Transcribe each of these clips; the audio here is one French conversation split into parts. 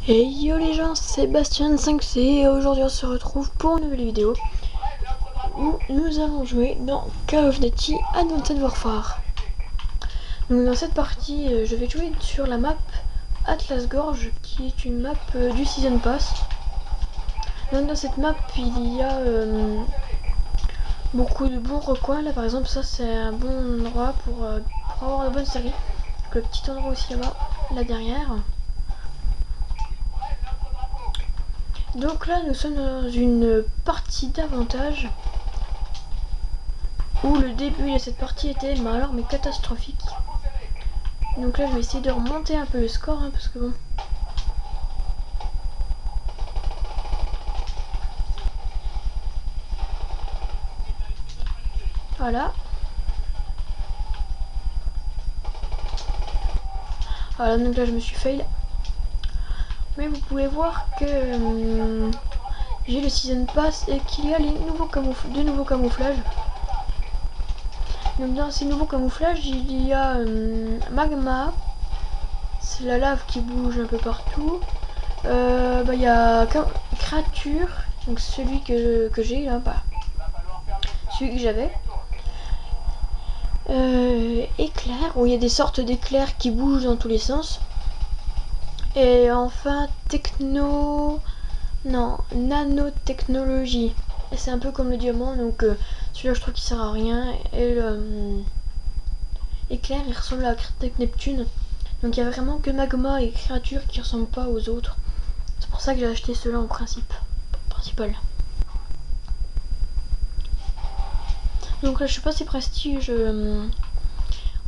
Hey yo les gens, c'est Bastien5C et aujourd'hui on se retrouve pour une nouvelle vidéo où nous allons jouer dans Call of Duty Advanced Warfare. Donc dans cette partie, je vais jouer sur la map Atlas Gorge qui est une map du Season Pass. Donc dans cette map il y a beaucoup de bons recoins. Là par exemple ça c'est un bon endroit pour avoir de bonnes séries. Donc, le petit endroit aussi là-bas, là derrière. Donc là nous sommes dans une partie d'avantage où le début de cette partie était mais catastrophique. Donc là je vais essayer de remonter un peu le score parce que bon. Voilà. Voilà, donc là je me suis fail. Mais vous pouvez voir que j'ai le Season Pass et qu'il y a les nouveaux nouveaux camouflages. Donc dans ces nouveaux camouflages, il y a magma, c'est la lave qui bouge un peu partout. Il y a créature, donc celui que j'ai là, celui que j'avais. Éclair, où il y a des sortes d'éclairs qui bougent dans tous les sens. Et enfin nanotechnologie. Et c'est un peu comme le diamant, donc celui-là je trouve qu'il sert à rien. Et le éclair il ressemble à la crypte Neptune. Donc il y a vraiment que magma et créatures qui ressemblent pas aux autres. C'est pour ça que j'ai acheté ceux-là en principal. Donc là je suis passé prestige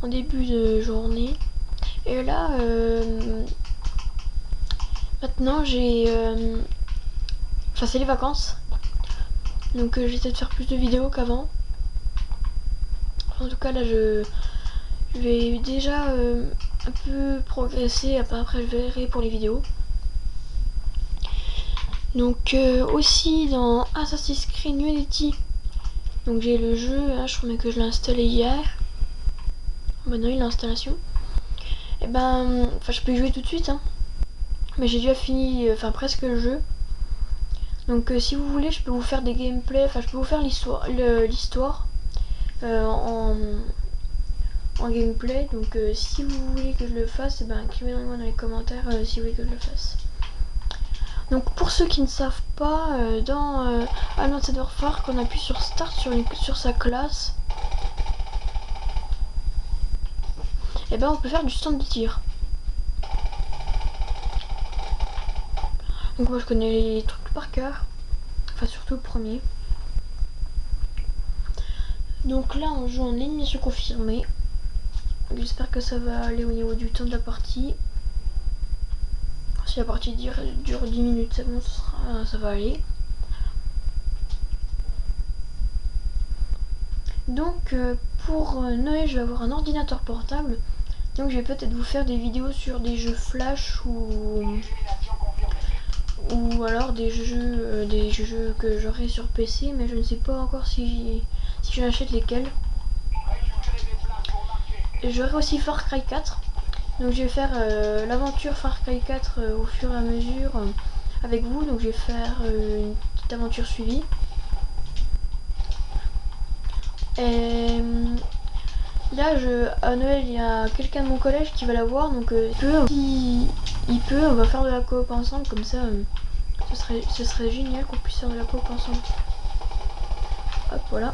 en début de journée. Et là maintenant j'ai enfin c'est les vacances. Donc j'essaie de faire plus de vidéos qu'avant. En tout cas là je vais déjà un peu progresser. Après je verrai pour les vidéos. Donc aussi dans Assassin's Creed Unity. Donc j'ai le jeu, hein, je crois que je l'ai installé hier. Maintenant il a l'installation. Et enfin je peux y jouer tout de suite hein. Mais j'ai déjà fini, presque le jeu. Donc si vous voulez je peux vous faire des gameplays, enfin je peux vous faire l'histoire en gameplay. Donc si vous voulez que je le fasse, écrivez-moi dans les commentaires si vous voulez que je le fasse. Donc pour ceux qui ne savent pas, dans Advanced Warfare, qu'on appuie sur Start sur sa classe, et on peut faire du stand de tir. Donc moi je connais les trucs par cœur, enfin surtout le premier. Donc là on joue en élimination confirmée. J'espère que ça va aller au niveau du temps de la partie. Si la partie dure 10 minutes, c'est bon, ça va aller. Donc pour Noël, je vais avoir un ordinateur portable. Donc je vais peut-être vous faire des vidéos sur des jeux flash ou alors des jeux que j'aurai sur PC, mais je ne sais pas encore si j'achète lesquels. J'aurai aussi Far Cry 4. Donc je vais faire l'aventure Far Cry 4 au fur et à mesure avec vous. Donc je vais faire une petite aventure suivie. Et là à Noël il y a quelqu'un de mon collège qui va la voir. Donc il peut, on va faire de la coop ensemble. Comme ça ce serait génial qu'on puisse faire de la coop ensemble. Hop voilà.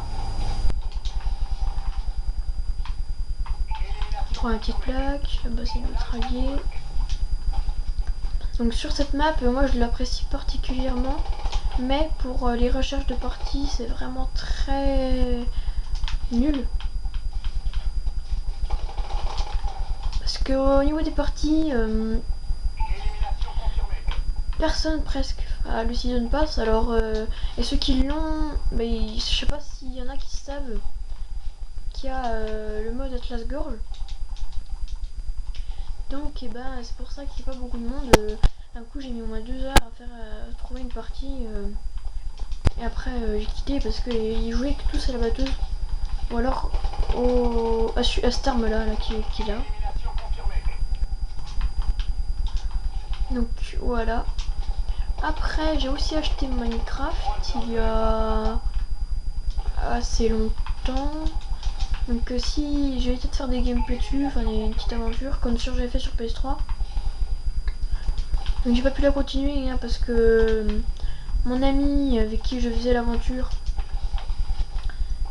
Je prends une petite plaque. Là-bas c'est neutralier. Donc sur cette map, moi je l'apprécie particulièrement. Mais pour les recherches de parties, c'est vraiment très nul. Parce qu'au niveau des parties, personne presque a le Season Pass. Alors, et ceux qui l'ont, je sais pas s'il y en a qui savent qu'il y a le mode Atlas Gorge. Donc, c'est pour ça qu'il n'y a pas beaucoup de monde. D'un coup, j'ai mis au moins 2 heures à trouver une partie. Et après, j'ai quitté parce qu'ils jouaient tous à la batteuse. Ou alors à cette arme là qui est là. Donc voilà. Après j'ai aussi acheté Minecraft il y a assez longtemps. Donc si je vais peut-être faire des gameplays dessus, enfin des petites aventures comme sûr j'avais fait sur PS3. Donc j'ai pas pu la continuer hein, parce que mon ami avec qui je faisais l'aventure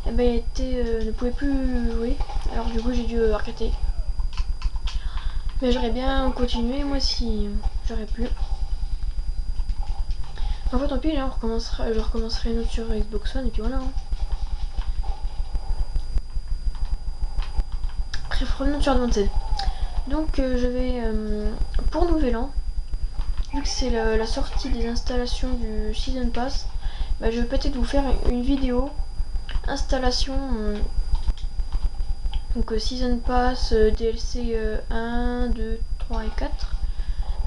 eh ben, ne pouvait plus jouer. Alors du coup j'ai dû arrêter. Mais j'aurais bien continué moi si j'aurais pu. En fait tant pis là je recommencerai une autre sur Xbox One et puis voilà. Hein. Bref, revenons sur Advanced. Donc je vais pour Nouvel An, vu que c'est la sortie des installations du Season Pass, bah, je vais peut-être vous faire une vidéo installation donc Season Pass, DLC 1, 2, 3 et 4.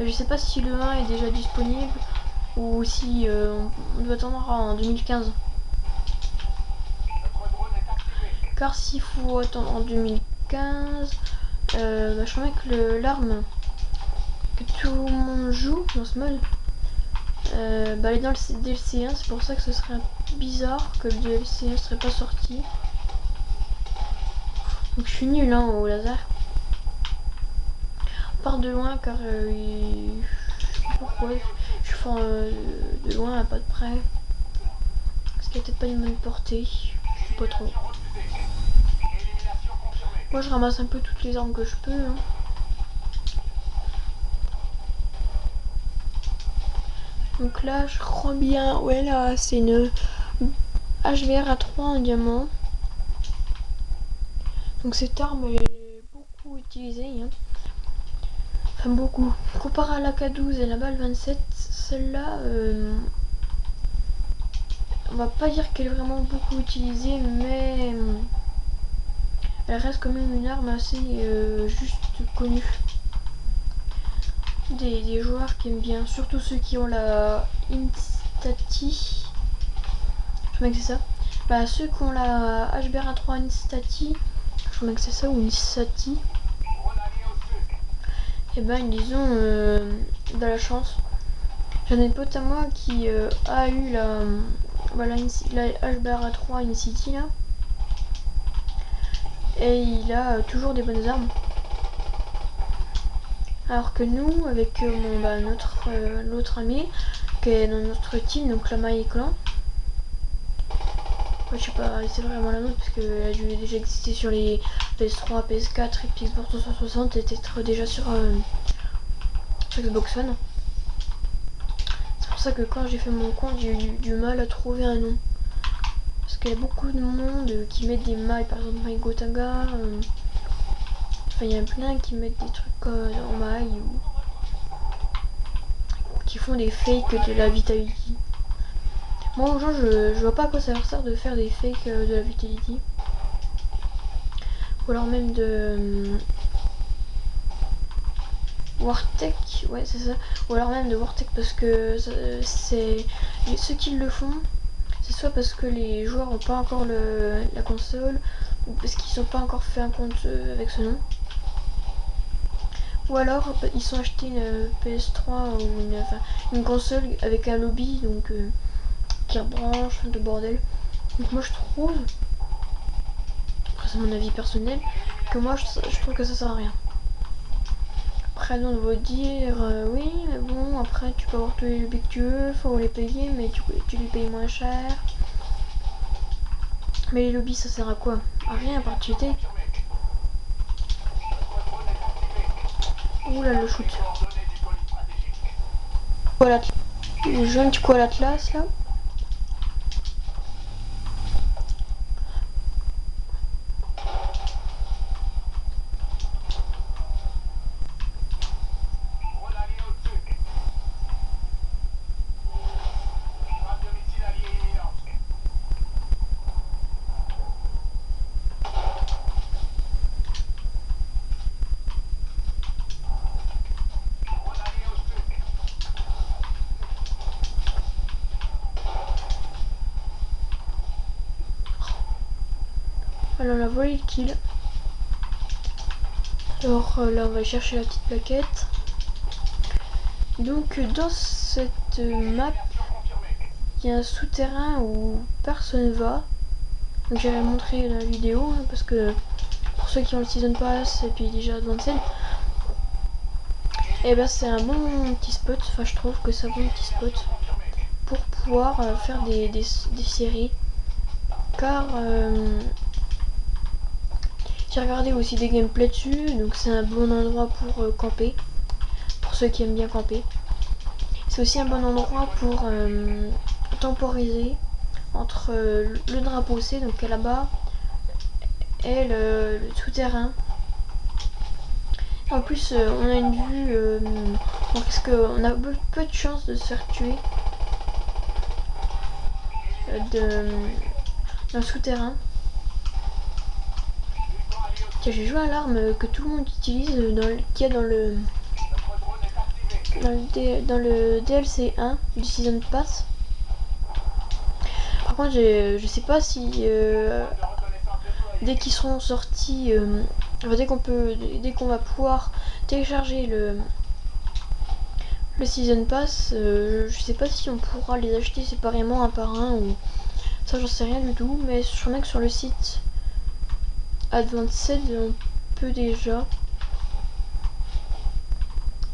Je sais pas si le 1 est déjà disponible ou si on doit attendre en 2015. Car s'il faut attendre en 2015, bah, je crois que l'arme que tout le monde joue dans ce mode, bah, elle est dans le DLC 1, c'est pour ça que ce serait bizarre que le DLC 1 serait pas sorti. Donc je suis nul hein, au laser. On part de loin car je sais pas pourquoi, je suis fort de loin, pas de près. Parce qu'il n'y a peut-être pas une bonne portée, je sais pas trop. Moi je ramasse un peu toutes les armes que je peux. Hein. Donc là je crois bien, ouais là c'est une HVR à 3 en diamant. Donc cette arme elle est beaucoup utilisée. Hein. Enfin beaucoup. Comparé à la K12 et la balle 27, celle-là, on va pas dire qu'elle est vraiment beaucoup utilisée, mais elle reste quand même une arme assez juste connue. Des joueurs qui aiment bien, surtout ceux qui ont la Instati. Je crois que c'est ça. Bah ceux qui ont la HBR3 Instati, je crois que c'est ça, ou Instati. Et ben ils ont de la chance. J'en ai un pote à moi qui a eu la HBR3 Incity là. Et il a toujours des bonnes armes. Alors que nous, avec notre ami, qui est dans notre team, donc la Maille Clan, je sais pas, c'est vraiment la nôtre parce qu'elle a dû déjà exister sur les PS3, PS4 et Xbox 360 et être déjà sur Xbox One. C'est pour ça que quand j'ai fait mon compte, j'ai eu du mal à trouver un nom. Parce qu'il y a beaucoup de monde qui met des mailles, par exemple MyGotaga. Enfin, il y a plein qui mettent des trucs en maille ou qui font des fakes de la Vitality. Moi, aux gens, je vois pas à quoi ça leur sert de faire des fakes de la Vitality. Ou alors même de Wartech, ouais, c'est ça. Ou alors même de Wartech parce que c'est ceux qui le font. C'est soit parce que les joueurs n'ont pas encore la console, ou parce qu'ils n'ont pas encore fait un compte avec ce nom. Ou alors ils sont achetés une PS3 ou une console avec un lobby, donc qui rebranche, de bordel. Donc moi je trouve, après c'est mon avis personnel, que moi je trouve que ça sert à rien. Après on va dire oui mais bon après tu peux avoir tous les lobbies que tu veux, faut les payer mais tu les payes moins cher. Mais les lobbies ça sert à quoi? À rien à part cheater. Ouh là le shoot. Voilà, je joue un petit coup à l'Atlas là. Alors on a volé le kill. Alors là on va chercher la petite plaquette. Donc dans cette map, il y a un souterrain où personne va. Donc j'avais montré dans la vidéo, hein, parce que pour ceux qui ont le Season Pass et puis déjà Advanced, et ben c'est un bon petit spot, enfin je trouve que c'est un bon petit spot pour pouvoir faire des séries. Car j'ai regardé aussi des gameplays dessus, donc c'est un bon endroit pour camper, pour ceux qui aiment bien camper. C'est aussi un bon endroit pour temporiser entre le drapeau C, donc là-bas, et le souterrain. En plus, on a une vue, parce qu'on a peu de chances de se faire tuer dans le souterrain. Tiens, j'ai joué à l'arme que tout le monde utilise, qu'il y a dans le DLC 1 du Season Pass. Par contre, je sais pas si dès qu'ils seront sortis, enfin, dès qu'on va pouvoir télécharger le Season Pass, je sais pas si on pourra les acheter séparément un par un ou ça, j'en sais rien du tout. Mais je crois bien que sur le site Advanced, on peut déjà.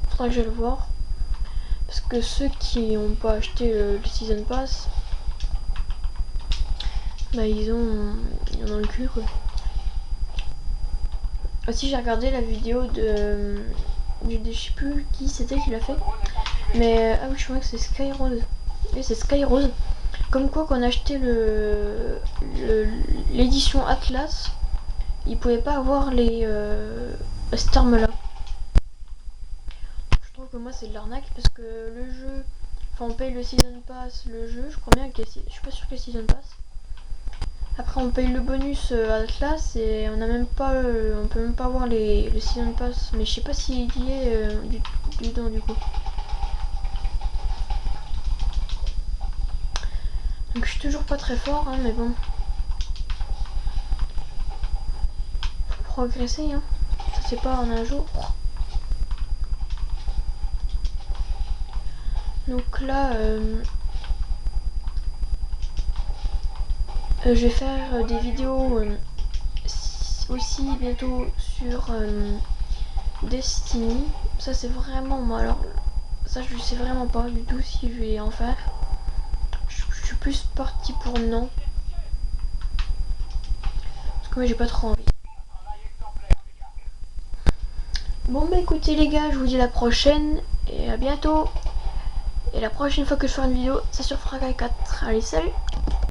Faudra que j'aille le voir. Parce que ceux qui n'ont pas acheté le Season Pass, bah ils ont dans le cul quoi. Ah si, j'ai regardé la vidéo je sais plus qui c'était qui l'a fait. Mais ah oui, je crois que c'est Skyrose. Oui, c'est Skyrose. Comme quoi, quand on achetait l'édition Atlas, il pouvait pas avoir cette arme là. Je trouve que moi c'est de l'arnaque parce que le jeu, enfin on paye le Season Pass, le jeu, je crois bien que je suis pas sûr que le Season Pass. Après on paye le bonus Atlas et on a même pas, on peut même pas avoir le Season Pass, mais je sais pas s'il y est dedans du coup. Donc je suis toujours pas très fort, hein, mais bon. Faut progresser, hein. Ça c'est pas en un jour. Donc là, je vais faire des vidéos aussi bientôt sur Destiny. Ça c'est vraiment moi. Alors ça je sais vraiment pas du tout si je vais en faire. Je suis plus partie pour non. Parce que moi j'ai pas trop envie. Bon bah écoutez les gars, je vous dis à la prochaine et à bientôt. Et la prochaine fois que je ferai une vidéo, ça sur Fragile 4. Allez, salut!